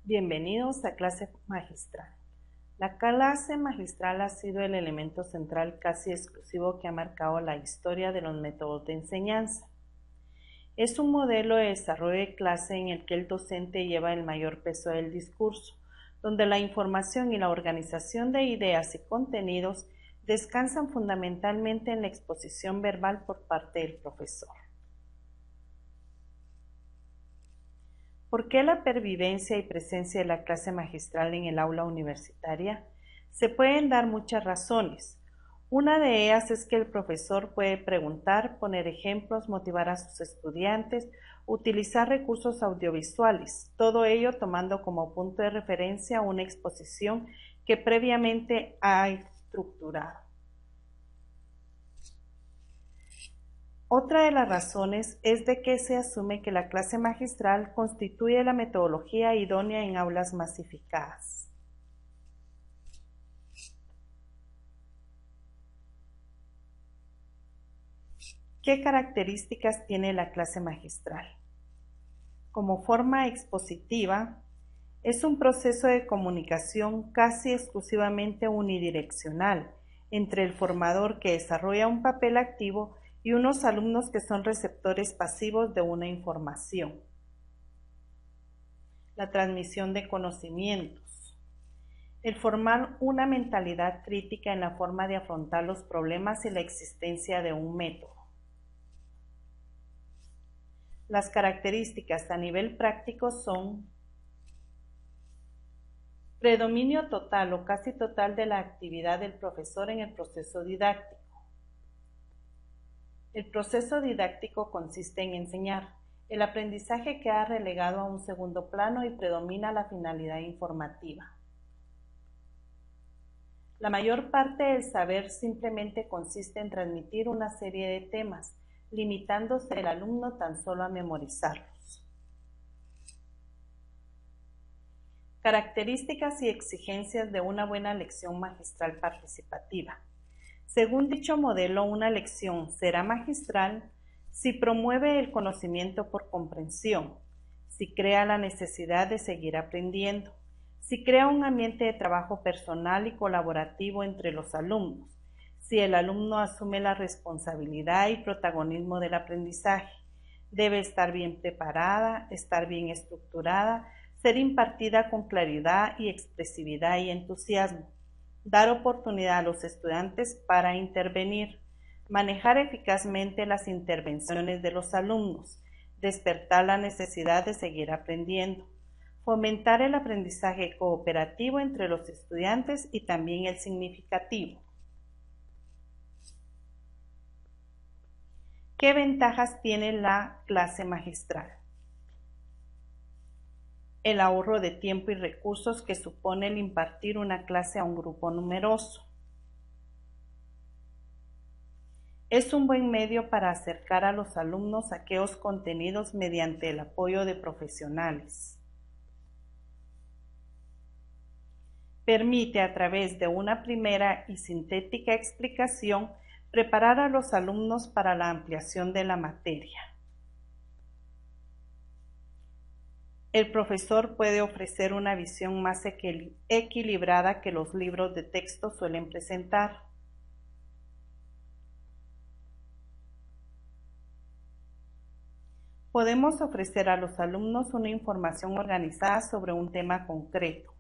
Bienvenidos a clase magistral. La clase magistral ha sido el elemento central casi exclusivo que ha marcado la historia de los métodos de enseñanza. Es un modelo de desarrollo de clase en el que el docente lleva el mayor peso del discurso, donde la información y la organización de ideas y contenidos descansan fundamentalmente en la exposición verbal por parte del profesor. ¿Por qué la pervivencia y presencia de la clase magistral en el aula universitaria? Se pueden dar muchas razones. Una de ellas es que el profesor puede preguntar, poner ejemplos, motivar a sus estudiantes, utilizar recursos audiovisuales, todo ello tomando como punto de referencia una exposición que previamente ha estructurado. Otra de las razones es de que se asume que la clase magistral constituye la metodología idónea en aulas masificadas. ¿Qué características tiene la clase magistral? Como forma expositiva, es un proceso de comunicación casi exclusivamente unidireccional entre el formador que desarrolla un papel activo y unos alumnos que son receptores pasivos de una información. La transmisión de conocimientos. El formar una mentalidad crítica en la forma de afrontar los problemas y la existencia de un método. Las características a nivel práctico son predominio total o casi total de la actividad del profesor en el proceso didáctico. El proceso didáctico consiste en enseñar. El aprendizaje queda relegado a un segundo plano y predomina la finalidad informativa. La mayor parte del saber simplemente consiste en transmitir una serie de temas, limitándose el alumno tan solo a memorizarlos. Características y exigencias de una buena lección magistral participativa. Según dicho modelo, una lección será magistral si promueve el conocimiento por comprensión, si crea la necesidad de seguir aprendiendo, si crea un ambiente de trabajo personal y colaborativo entre los alumnos, si el alumno asume la responsabilidad y protagonismo del aprendizaje, debe estar bien preparada, estar bien estructurada, ser impartida con claridad y expresividad y entusiasmo, dar oportunidad a los estudiantes para intervenir, manejar eficazmente las intervenciones de los alumnos, despertar la necesidad de seguir aprendiendo, fomentar el aprendizaje cooperativo entre los estudiantes y también el significativo. ¿Qué ventajas tiene la clase magistral? El ahorro de tiempo y recursos que supone el impartir una clase a un grupo numeroso. Es un buen medio para acercar a los alumnos a aquellos contenidos mediante el apoyo de profesionales. Permite a través de una primera y sintética explicación preparar a los alumnos para la ampliación de la materia. El profesor puede ofrecer una visión más equilibrada que los libros de texto suelen presentar. Podemos ofrecer a los alumnos una información organizada sobre un tema concreto.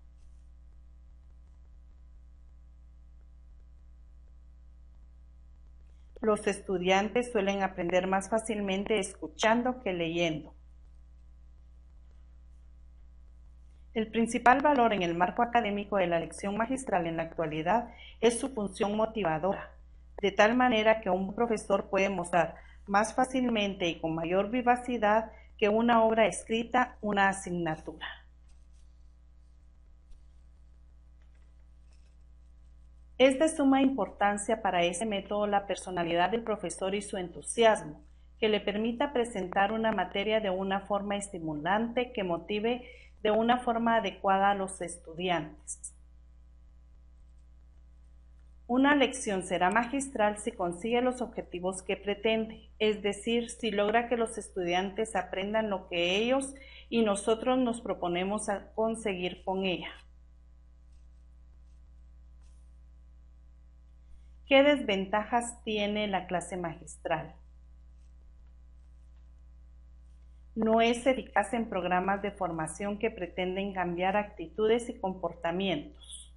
Los estudiantes suelen aprender más fácilmente escuchando que leyendo. El principal valor en el marco académico de la lección magistral en la actualidad es su función motivadora, de tal manera que un profesor puede mostrar más fácilmente y con mayor vivacidad que una obra escrita una asignatura. Es de suma importancia para ese método la personalidad del profesor y su entusiasmo, que le permita presentar una materia de una forma estimulante que motive de una forma adecuada a los estudiantes. Una lección será magistral si consigue los objetivos que pretende, es decir, si logra que los estudiantes aprendan lo que ellos y nosotros nos proponemos a conseguir con ella. ¿Qué desventajas tiene la clase magistral? No es eficaz en programas de formación que pretenden cambiar actitudes y comportamientos.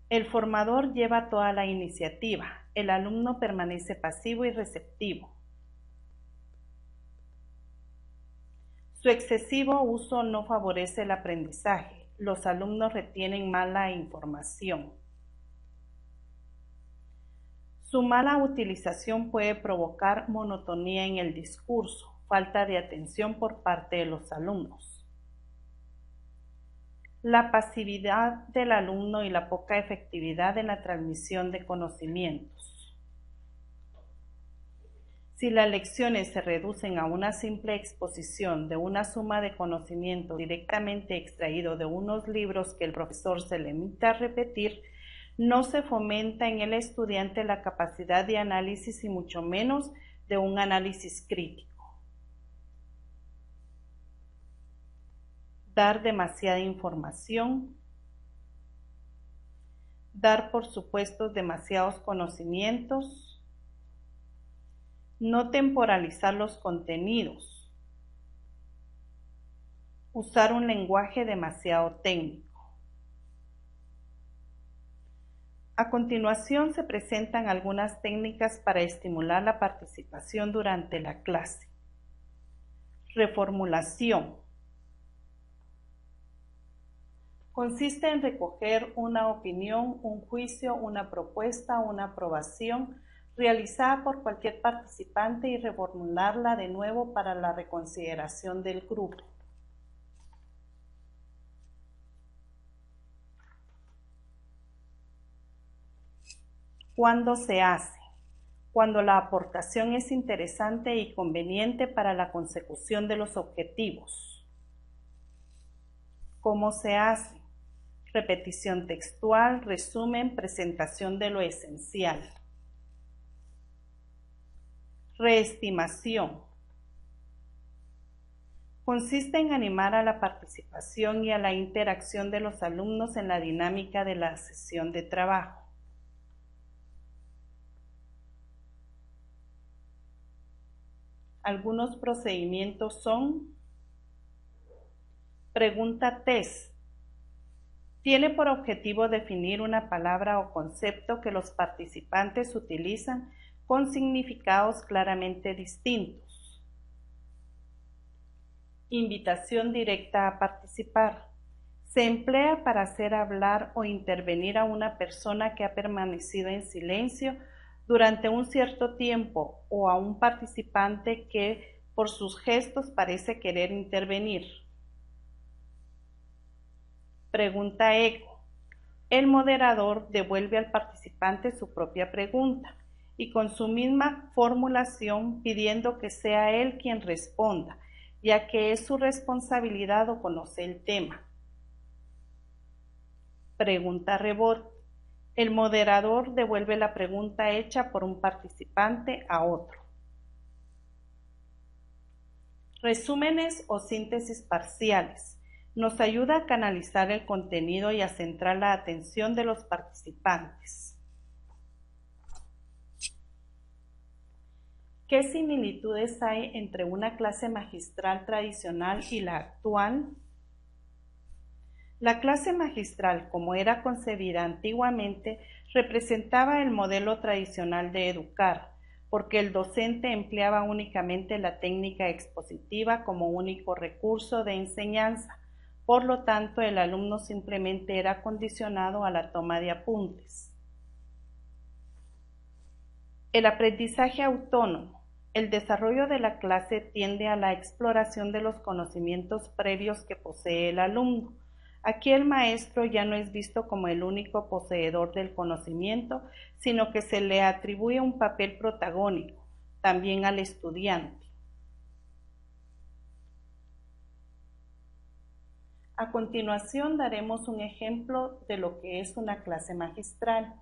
El formador lleva toda la iniciativa, el alumno permanece pasivo y receptivo. Su excesivo uso no favorece el aprendizaje, los alumnos retienen mala información. Su mala utilización puede provocar monotonía en el discurso, falta de atención por parte de los alumnos. La pasividad del alumno y la poca efectividad en la transmisión de conocimientos. Si las lecciones se reducen a una simple exposición de una suma de conocimiento directamente extraído de unos libros que el profesor se limita a repetir, no se fomenta en el estudiante la capacidad de análisis y mucho menos de un análisis crítico. Dar demasiada información. Dar por supuestos demasiados conocimientos. No temporalizar los contenidos. Usar un lenguaje demasiado técnico. A continuación se presentan algunas técnicas para estimular la participación durante la clase. Reformulación. Consiste en recoger una opinión, un juicio, una propuesta, una aprobación realizada por cualquier participante y reformularla de nuevo para la reconsideración del grupo. ¿Cuándo se hace? Cuando la aportación es interesante y conveniente para la consecución de los objetivos. ¿Cómo se hace? Repetición textual, resumen, presentación de lo esencial. Reestimación. Consiste en animar a la participación y a la interacción de los alumnos en la dinámica de la sesión de trabajo. Algunos procedimientos son: pregunta test. Tiene por objetivo definir una palabra o concepto que los participantes utilizan con significados claramente distintos. Invitación directa a participar. Se emplea para hacer hablar o intervenir a una persona que ha permanecido en silencio durante un cierto tiempo o a un participante que por sus gestos parece querer intervenir. Pregunta eco. El moderador devuelve al participante su propia pregunta y con su misma formulación pidiendo que sea él quien responda, ya que es su responsabilidad o conoce el tema. Pregunta rebote. El moderador devuelve la pregunta hecha por un participante a otro. Resúmenes o síntesis parciales. Nos ayuda a canalizar el contenido y a centrar la atención de los participantes. ¿Qué similitudes hay entre una clase magistral tradicional y la actual? La clase magistral, como era concebida antiguamente, representaba el modelo tradicional de educar, porque el docente empleaba únicamente la técnica expositiva como único recurso de enseñanza. Por lo tanto, el alumno simplemente era condicionado a la toma de apuntes. El aprendizaje autónomo. El desarrollo de la clase tiende a la exploración de los conocimientos previos que posee el alumno. Aquí el maestro ya no es visto como el único poseedor del conocimiento, sino que se le atribuye un papel protagónico, también al estudiante. A continuación daremos un ejemplo de lo que es una clase magistral.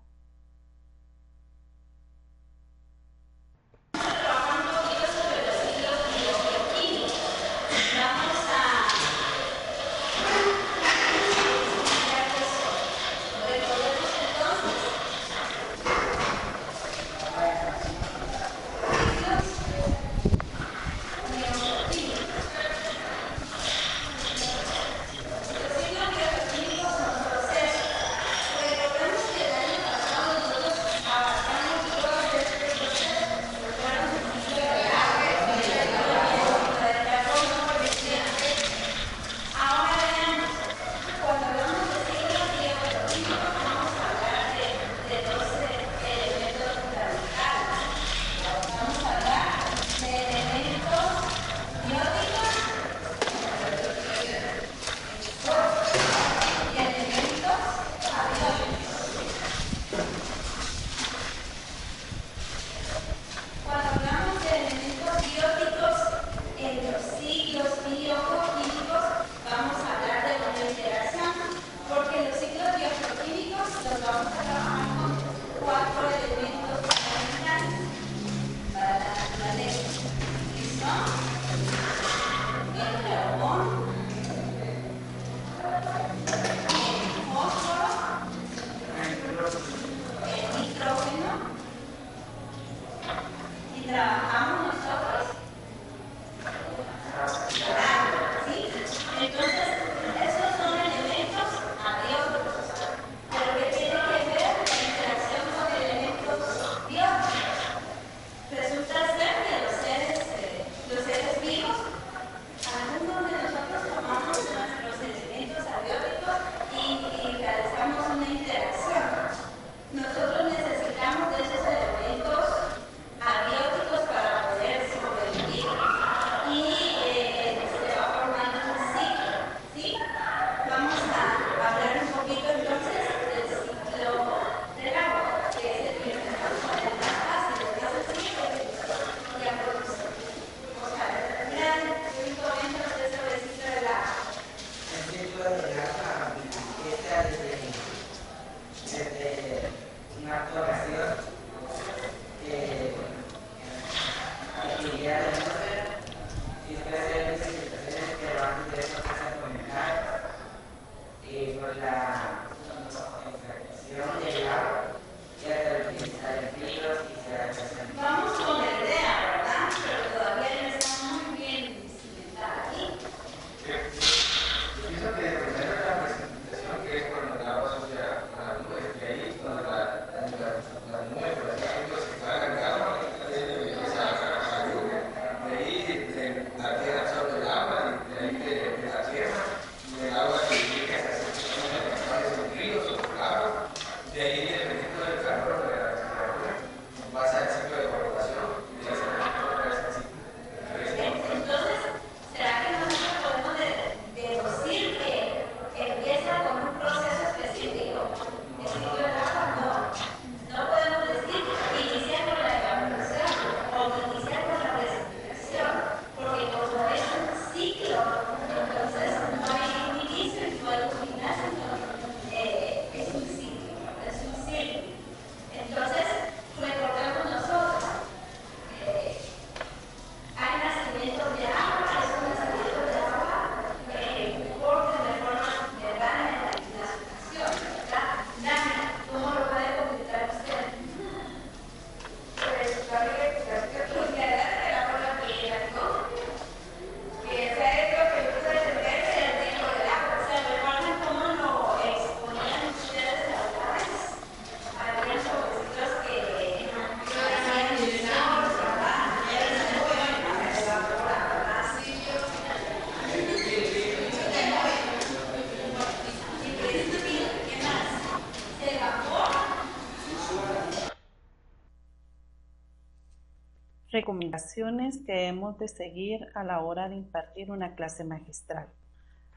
Recomendaciones que hemos de seguir a la hora de impartir una clase magistral.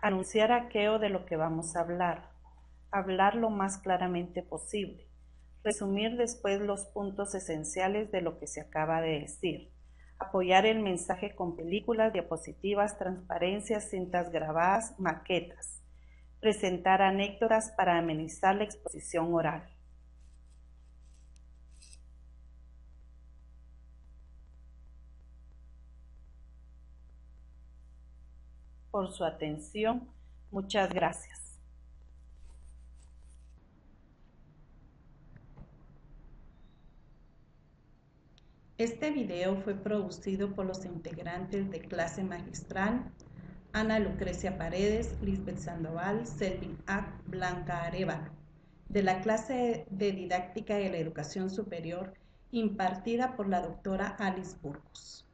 Anunciar aquello de lo que vamos a hablar. Hablar lo más claramente posible. Resumir después los puntos esenciales de lo que se acaba de decir. Apoyar el mensaje con películas, diapositivas, transparencias, cintas grabadas, maquetas. Presentar anécdotas para amenizar la exposición oral. Por su atención, muchas gracias. Este video fue producido por los integrantes de clase magistral Ana Lucrecia Paredes, Lisbeth Sandoval, Selvin Ack, Blanca Arevalo, de la clase de Didáctica de la Educación Superior impartida por la doctora Alice Burgos.